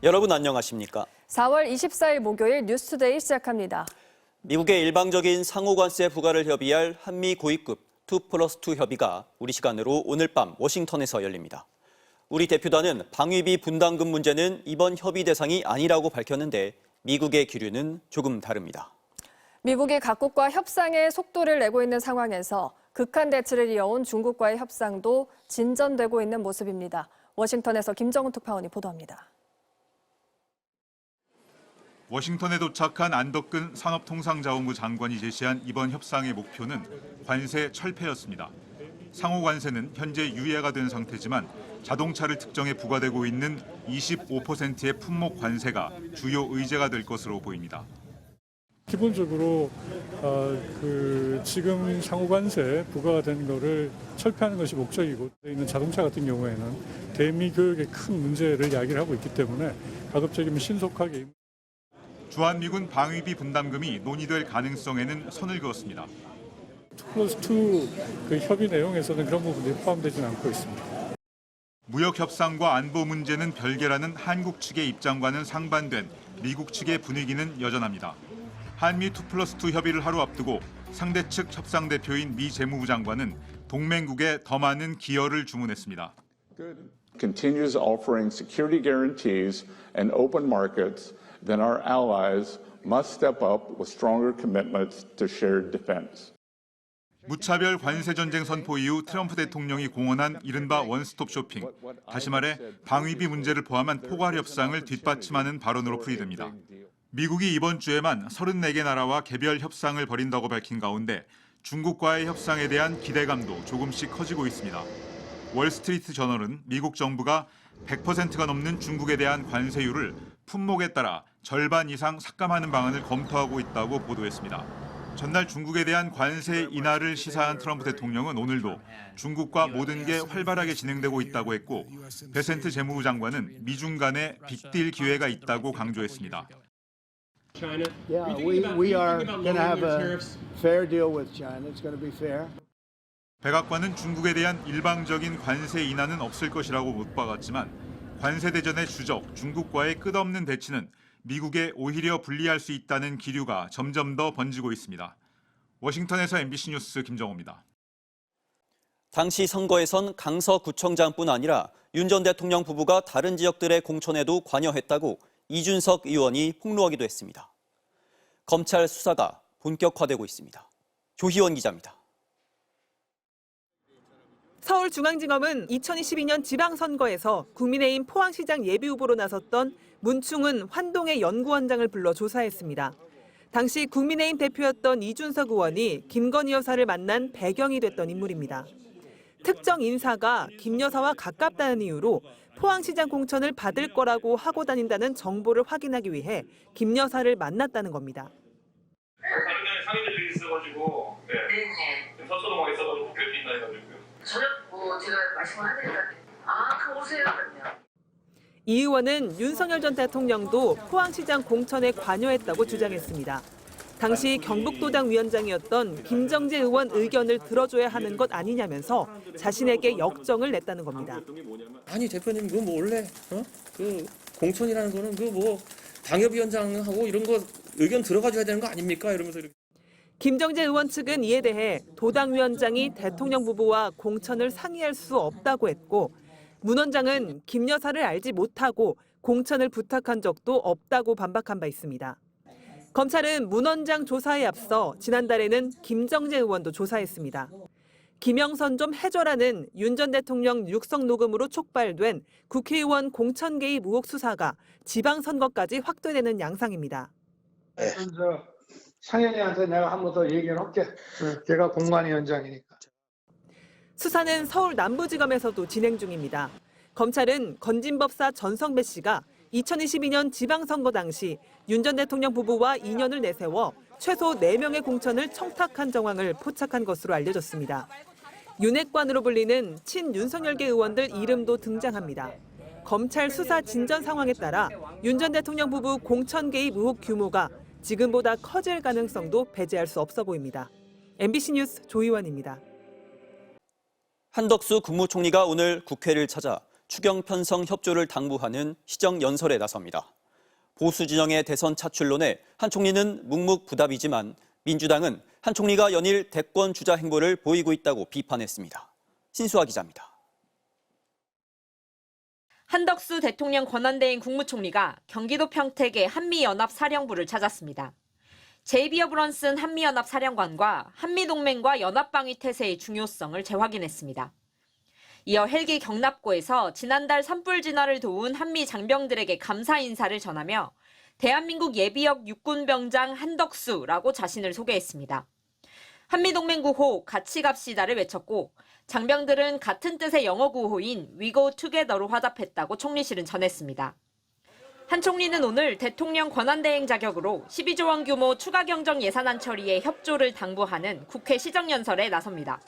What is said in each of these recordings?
여러분 안녕하십니까? 4월 24일 목요일 뉴스투데이 시작합니다. 미국의 일방적인 상호관세 부과를 협의할 한미 고위급 2+2 협의가 우리 시간으로 오늘 밤 워싱턴에서 열립니다. 우리 대표단은 방위비 분담금 문제는 이번 협의 대상이 아니라고 밝혔는데 미국의 기류는 조금 다릅니다. 미국이 각국과 협상에 속도를 내고 있는 상황에서 극한 대치를 이어온 중국과의 협상도 진전되고 있는 모습입니다. 워싱턴에서 김정은 특파원이 보도합니다. 워싱턴에 도착한 안덕근 산업통상자원부 장관이 제시한 이번 협상의 목표는 관세 철폐였습니다. 상호 관세는 현재 유예가 된 상태지만 자동차를 특정해 부과되고 있는 25%의 품목 관세가 주요 의제가 될 것으로 보입니다. 기본적으로 지금 상호관세 부과가 된 거를 철폐하는 것이 목적이고, 있는 자동차 같은 경우에는 대미 교역의 큰 문제를 이야기를 하고 있기 때문에 가급적이면 신속하게. 주한미군 방위비 분담금이 논의될 가능성에는 선을 그었습니다. 2+2 그 협의 내용에서는 그런 부분이 포함되지는 않고 있습니다. 무역 협상과 안보 문제는 별개라는 한국 측의 입장과는 상반된 미국 측의 분위기는 여전합니다. 한미 2+2 협의를 하루 앞두고 상대 측 협상 대표인 미 재무부 장관은 동맹국에 더 많은 기여를 주문했습니다. Continues offering security guarantees and open markets, then our allies must step up with stronger commitments to shared defense. 무차별 관세 전쟁 선포 이후 트럼프 대통령이 공언한 이른바 원스톱 쇼핑, 다시 말해 방위비 문제를 포함한 포괄 협상을 뒷받침하는 발언으로 풀이됩니다. 미국이 이번 주에만 34개 나라와 개별 협상을 벌인다고 밝힌 가운데 중국과의 협상에 대한 기대감도 조금씩 커지고 있습니다. 월스트리트 저널은 미국 정부가 100%가 넘는 중국에 대한 관세율을 품목에 따라 절반 이상 삭감하는 방안을 검토하고 있다고 보도했습니다. 전날 중국에 대한 관세 인하를 시사한 트럼프 대통령은 오늘도 중국과 모든 게 활발하게 진행되고 있다고 했고, 베센트 재무부 장관은 미중 간에 빅딜 기회가 있다고 강조했습니다. Yeah, we are going to have a fair deal with China. It's going to be fair. 백악관은 중국에 대한 일방적인 관세 인하는 없을 것이라고 못 박았지만 관세 대전의 주적 중국과의 끝없는 대치는 미국에 오히려 불리할 수 있다는 기류가 점점 더 번지고 있습니다. 워싱턴에서 MBC 뉴스 김정호입니다. 당시 선거에선 강서구청장뿐 아니라 윤 전 대통령 부부가 다른 지역들의 공천에도 관여했다고 이준석 의원이 폭로하기도 했습니다. 검찰 수사가 본격화되고 있습니다. 조희원 기자입니다. 서울중앙지검은 2022년 지방선거에서 국민의힘 포항시장 예비후보로 나섰던 문충은 환동의 연구원장을 불러 조사했습니다. 당시 국민의힘 대표였던 이준석 의원이 김건희 여사를 만난 배경이 됐던 인물입니다. 특정 인사가 김 여사와 가깝다는 이유로 포항시장 공천을 받을 거라고 하고 다닌다는 정보를 확인하기 위해 김 여사를 만났다는 겁니다. 다른 데는 상임대표이 있어가지고, 네. 서초동에 있어가지고 국회 뛴다 해가지고요. 저녁 제가 말씀을 하니까 그 오세요 그러면. 이 의원은 윤석열 전 대통령도 포항시장 공천에 관여했다고 주장했습니다. 당시 경북도당 위원장이었던 김정재 의원 의견을 들어줘야 하는 것 아니냐면서 자신에게 역정을 냈다는 겁니다. 아니 대표님 그거 뭐 원래 그 공천이라는 거는 그 뭐 당협위원장하고 이런 거 의견 들어가줘야 되는 거 아닙니까? 이러면서 이렇게. 김정재 의원 측은 이에 대해 도당 위원장이 대통령 부부와 공천을 상의할 수 없다고 했고, 문 원장은 김 여사를 알지 못하고 공천을 부탁한 적도 없다고 반박한 바 있습니다. 검찰은 문 원장 조사에 앞서 지난달에는 김정재 의원도 조사했습니다. 김영선 좀 해줘라는 윤 전 대통령 육성 녹음으로 촉발된 국회의원 공천 개입 의혹 수사가 지방선거까지 확대되는 양상입니다. 상현이한테 내가 한 번 더 얘기를 할게. 걔가 공관위원장이니까. 수사는 서울 남부지검에서도 진행 중입니다. 검찰은 건진법사 전성배 씨가 2022년 지방선거 당시 윤 전 대통령 부부와 인연을 내세워 최소 4명의 공천을 청탁한 정황을 포착한 것으로 알려졌습니다. 윤핵관으로 불리는 친윤석열계 의원들 이름도 등장합니다. 검찰 수사 진전 상황에 따라 윤 전 대통령 부부 공천 개입 의혹 규모가 지금보다 커질 가능성도 배제할 수 없어 보입니다. MBC 뉴스 조희원입니다. 한덕수 국무총리가 오늘 국회를 찾아 추경 편성 협조를 당부하는 시정연설에 나섭니다. 보수 진영의 대선 차출론에 한 총리는 묵묵부답이지만 민주당은 한 총리가 연일 대권 주자 행보를 보이고 있다고 비판했습니다. 신수아 기자입니다. 한덕수 대통령 권한대행 국무총리가 경기도 평택의 한미연합사령부를 찾았습니다. 제이비어 브런슨 한미연합사령관과 한미동맹과 연합방위 태세의 중요성을 재확인했습니다. 이어 헬기 경납고에서 지난달 산불 진화를 도운 한미 장병들에게 감사 인사를 전하며 대한민국 예비역 육군병장 한덕수라고 자신을 소개했습니다. 한미동맹 구호 같이 갑시다를 외쳤고 장병들은 같은 뜻의 영어 구호인 We Go Together로 화답했다고 총리실은 전했습니다. 한 총리는 오늘 대통령 권한대행 자격으로 12조 원 규모 추가 경정 예산안 처리에 협조를 당부하는 국회 시정연설에 나섭니다.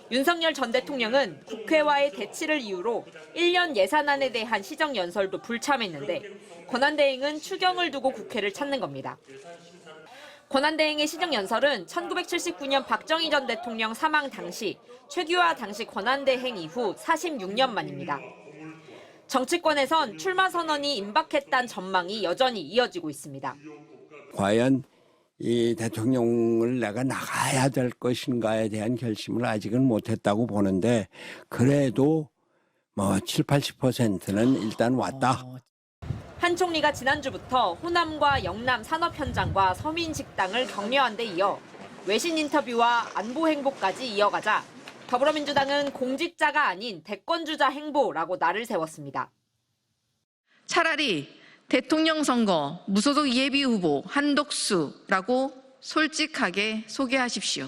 윤석열 전 대통령은 국회와의 대치를 이유로 1년 예산안에 대한 시정연설도 불참했는데 권한대행은 추경을 두고 국회를 찾는 겁니다. 권한대행의 시정연설은 1979년 박정희 전 대통령 사망 당시 최규하 당시 권한대행 이후 46년 만입니다. 정치권에선 출마 선언이 임박했다는 전망이 여전히 이어지고 있습니다. 과연 이 대통령을 내가 나가야 될 것인가에 대한 결심을 아직은 못했다고 보는데 그래도 뭐 7, 80%는 일단 왔다. 한 총리가 지난주부터 호남과 영남 산업 현장과 서민 식당을 격려한 데 이어 외신 인터뷰와 안보 행보까지 이어가자 더불어민주당은 공직자가 아닌 대권주자 행보라고 날을 세웠습니다. 차라리 대통령 선거 무소속 예비 후보 한덕수라고 솔직하게 소개하십시오.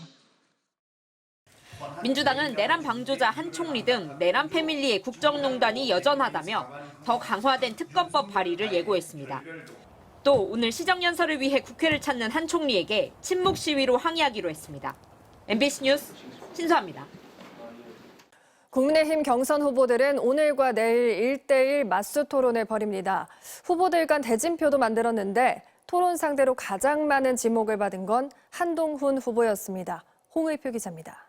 민주당은 내란 방조자 한 총리 등 내란 패밀리의 국정농단이 여전하다며 더 강화된 특검법 발의를 예고했습니다. 또 오늘 시정연설을 위해 국회를 찾는 한 총리에게 침묵 시위로 항의하기로 했습니다. MBC 뉴스 신수아입니다. 국민의힘 경선 후보들은 오늘과 내일 1대1 맞수 토론을 벌입니다. 후보들 간 대진표도 만들었는데 토론 상대로 가장 많은 지목을 받은 건 한동훈 후보였습니다. 홍의표 기자입니다.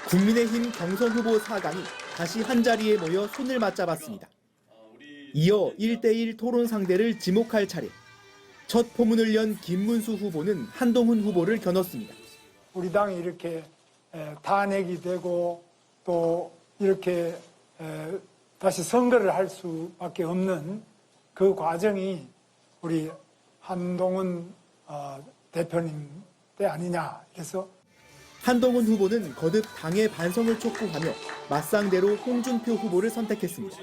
국민의힘 경선 후보 4강이 다시 한자리에 모여 손을 맞잡았습니다. 이어 1대1 토론 상대를 지목할 차례. 첫 포문을 연 김문수 후보는 한동훈 후보를 겨눴습니다. 우리 당이 이렇게 탄핵이 되고 또 이렇게 다시 선거를 할 수밖에 없는 그 과정이 우리 한동훈 대표님 때 아니냐 해서 한동훈 후보는 거듭 당의 반성을 촉구하며 맞상대로 홍준표 후보를 선택했습니다.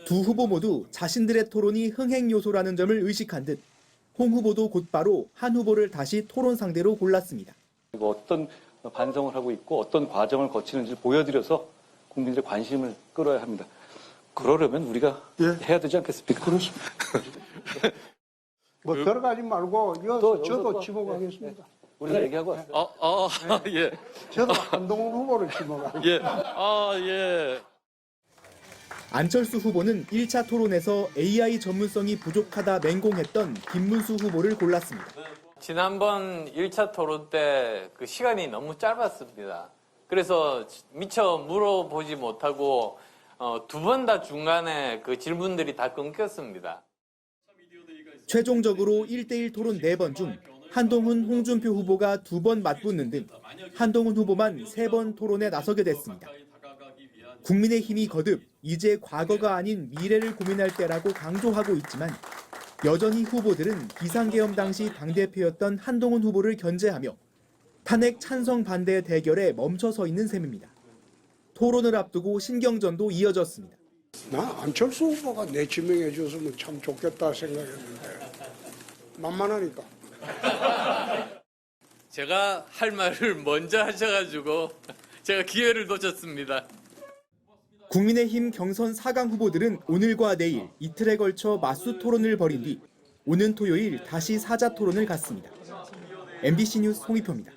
두 후보 모두 자신들의 토론이 흥행 요소라는 점을 의식한 듯 홍 후보도 곧바로 한 후보를 다시 토론 상대로 골랐습니다. 어떤 반성을 하고 있고 어떤 과정을 거치는지 보여드려서 국민들의 관심을 끌어야 합니다. 그러려면 우리가 해야 되지 않겠습니까? 그렇습니다. 뭐 들어가지 말고 저도 지목하겠습니다. 우리가 얘기하고 왔어요. 예. 저도 한동훈 후보를 지목하겠습니다. 예. 안철수 후보는 1차 토론에서 AI 전문성이 부족하다 맹공했던 김문수 후보를 골랐습니다. 지난번 1차 토론 때 그 시간이 너무 짧았습니다. 그래서 미처 물어보지 못하고 두 번 다 중간에 그 질문들이 다 끊겼습니다. 최종적으로 1대1 토론 4번 중 한동훈, 홍준표 후보가 2번 맞붙는 등 한동훈 후보만 3번 토론에 나서게 됐습니다. 국민의힘이 거듭 이제 과거가 아닌 미래를 고민할 때라고 강조하고 있지만 여전히 후보들은 비상계엄 당시 당대표였던 한동훈 후보를 견제하며 탄핵 찬성 반대 대결에 멈춰서 있는 셈입니다. 토론을 앞두고 신경전도 이어졌습니다. 나 안철수 후보가 내지명해 줬으면 참 좋겠다 생각했는데 만만하니까. 제가 할 말을 먼저 하셔가지고 제가 기회를 놓쳤습니다. 국민의힘 경선 4강 후보들은 오늘과 내일 이틀에 걸쳐 맞수 토론을 벌인 뒤 오는 토요일 다시 사자 토론을 갖습니다. MBC 뉴스 홍의표입니다.